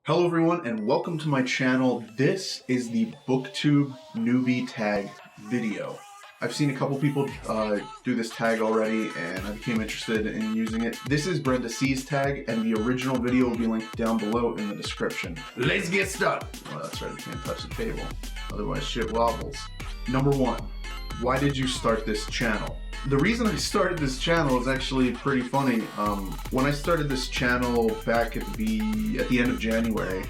Hello everyone and welcome to my channel. This is the Booktube Newbie Tag video. I've seen a couple people do this tag already and I became interested in using it. This is Brenda C's tag and the original video will be linked down below in the description. Let's get started! Well, that's right, we can't touch the table, otherwise shit wobbles. Number one, why did you start this channel? The reason I started this channel is actually pretty funny. When I started this channel back at the end of January,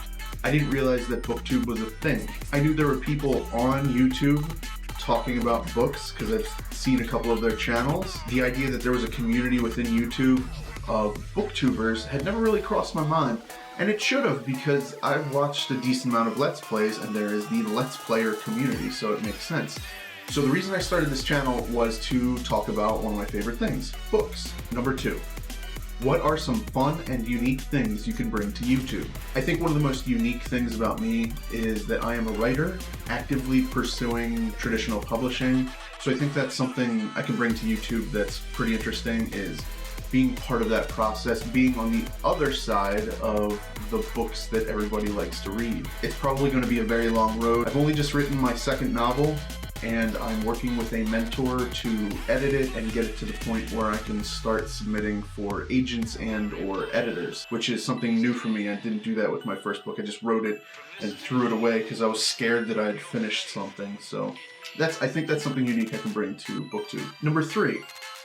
I didn't realize that BookTube was a thing. I knew there were people on YouTube talking about books because I've seen a couple of their channels. The idea that there was a community within YouTube of booktubers had never really crossed my mind. And it should have, because I've watched a decent amount of Let's Plays and there is the Let's Player community, so it makes sense. So the reason I started this channel was to talk about one of my favorite things, books. Number two, what are some fun and unique things you can bring to YouTube? I think one of the most unique things about me is that I am a writer, actively pursuing traditional publishing. So I think that's something I can bring to YouTube that's pretty interesting, is being part of that process, being on the other side of the books that everybody likes to read. It's probably going to be a very long road. I've only just written my second novel, and I'm working with a mentor to edit it and get it to the point where I can start submitting for agents and or editors, which is something new for me. I didn't do that with my first book. I just wrote it and threw it away because I was scared that I'd finished something. So I think that's something unique I can bring to BookTube. Number three,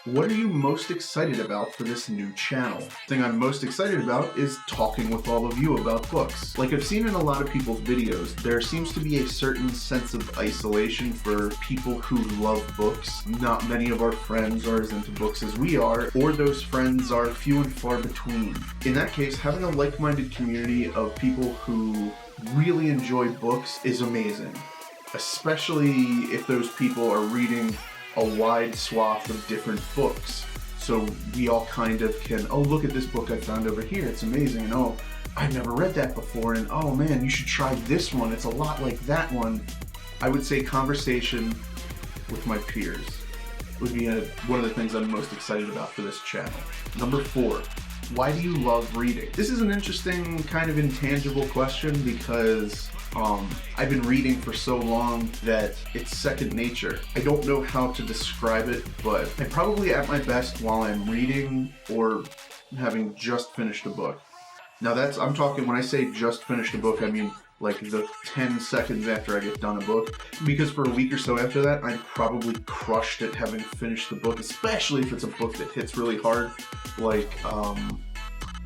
what are you most excited about for this new channel? The thing I'm most excited about is talking with all of you about books. Like I've seen in a lot of people's videos, there seems to be a certain sense of isolation for people who love books. Not many of our friends are as into books as we are, or those friends are few and far between. In that case, having a like-minded community of people who really enjoy books is amazing, especially if those people are reading a wide swath of different books. So we all kind of can, oh, look at this book I found over here, it's amazing, and oh, I've never read that before, and oh man, you should try this one, it's a lot like that one. I would say conversation with my peers would be one of the things I'm most excited about for this channel. Number four, why do you love reading? This is an interesting kind of intangible question because I've been reading for so long that it's second nature. I don't know how to describe it, but I'm probably at my best while I'm reading or having just finished a book. Now I'm talking, when I say just finished a book, I mean like the 10 seconds after I get done a book, because for a week or so after that, I'm probably crushed at having finished the book, especially if it's a book that hits really hard, like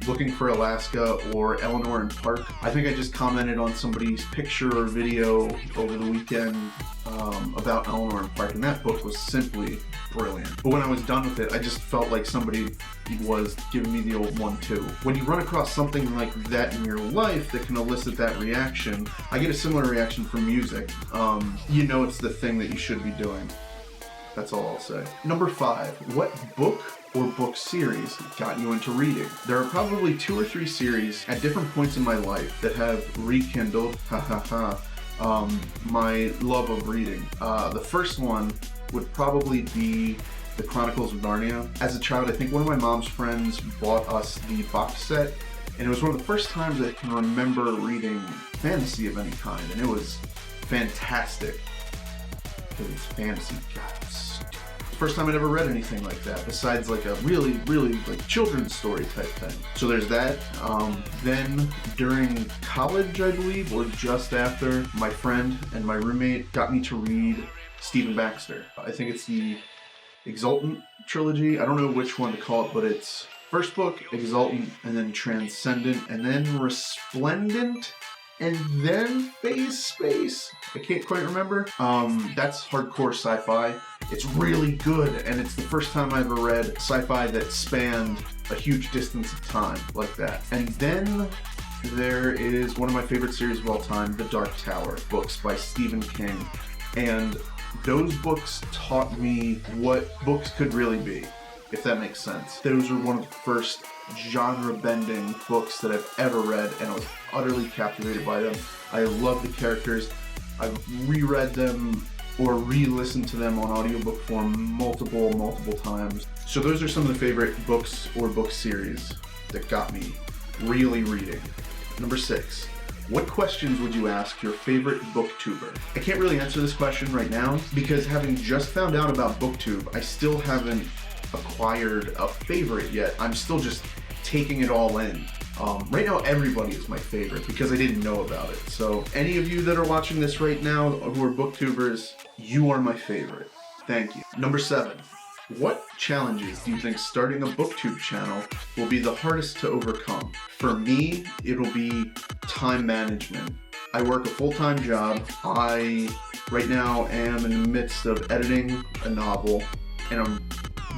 Looking for Alaska or Eleanor and Park. I think I just commented on somebody's picture or video over the weekend about Eleanor and Park, and that book was simply brilliant. But when I was done with it, I just felt like somebody was giving me the old 1-2. When you run across something like that in your life that can elicit that reaction, I get a similar reaction from music. You know it's the thing that you should be doing. That's all I'll say. Number five, what book or book series got you into reading? There are probably 2 or 3 series at different points in my life that have rekindled my love of reading. The first one would probably be The Chronicles of Narnia. As a child, I think one of my mom's friends bought us the box set, and it was one of the first times I can remember reading fantasy of any kind, and it was fantastic. Because it's fantasy. God, first time I'd ever read anything like that, besides like a really like children's story type thing. So there's that. Then during college, I believe, or just after, my friend and my roommate got me to read Stephen Baxter. I think it's the Exultant trilogy. I don't know which one to call it, but it's first book, Exultant, and then Transcendent, and then Resplendent, and then Phase Space. I can't quite remember. That's hardcore sci-fi. It's really good, and it's the first time I ever read sci-fi that spanned a huge distance of time like that. And then there is one of my favorite series of all time, The Dark Tower, books by Stephen King. And those books taught me what books could really be, if that makes sense. Those were one of the first genre-bending books that I've ever read, and I was utterly captivated by them. I love the characters. I've reread them or re-listened to them on audiobook form multiple times. So those are some of the favorite books or book series that got me really reading. Number 6. What questions would you ask your favorite booktuber? I can't really answer this question right now because having just found out about Booktube, I still haven't acquired a favorite yet. I'm still just taking it all in. Right now, everybody is my favorite because I didn't know about it. So any of you that are watching this right now who are booktubers, you are my favorite. Thank you. Number 7. What challenges do you think starting a booktube channel will be the hardest to overcome? For me, it'll be time management. I work a full-time job. I, right now, am in the midst of editing a novel, and I'm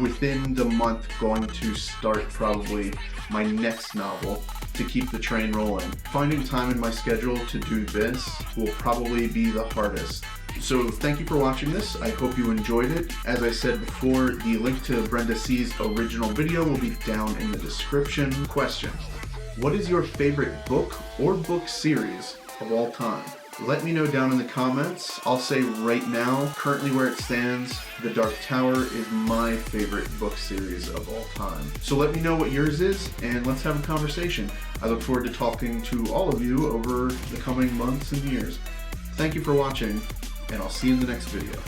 within the month going to start probably my next novel to keep the train rolling. Finding time in my schedule to do this will probably be the hardest. So thank you for watching this. I hope you enjoyed it. As I said before, the link to Brenda C's original video will be down in the description. Question: what is your favorite book or book series of all time? Let me know down in the comments. I'll say right now, currently where it stands, The Dark Tower is my favorite book series of all time. So let me know what yours is, and let's have a conversation. I look forward to talking to all of you over the coming months and years. Thank you for watching, and I'll see you in the next video.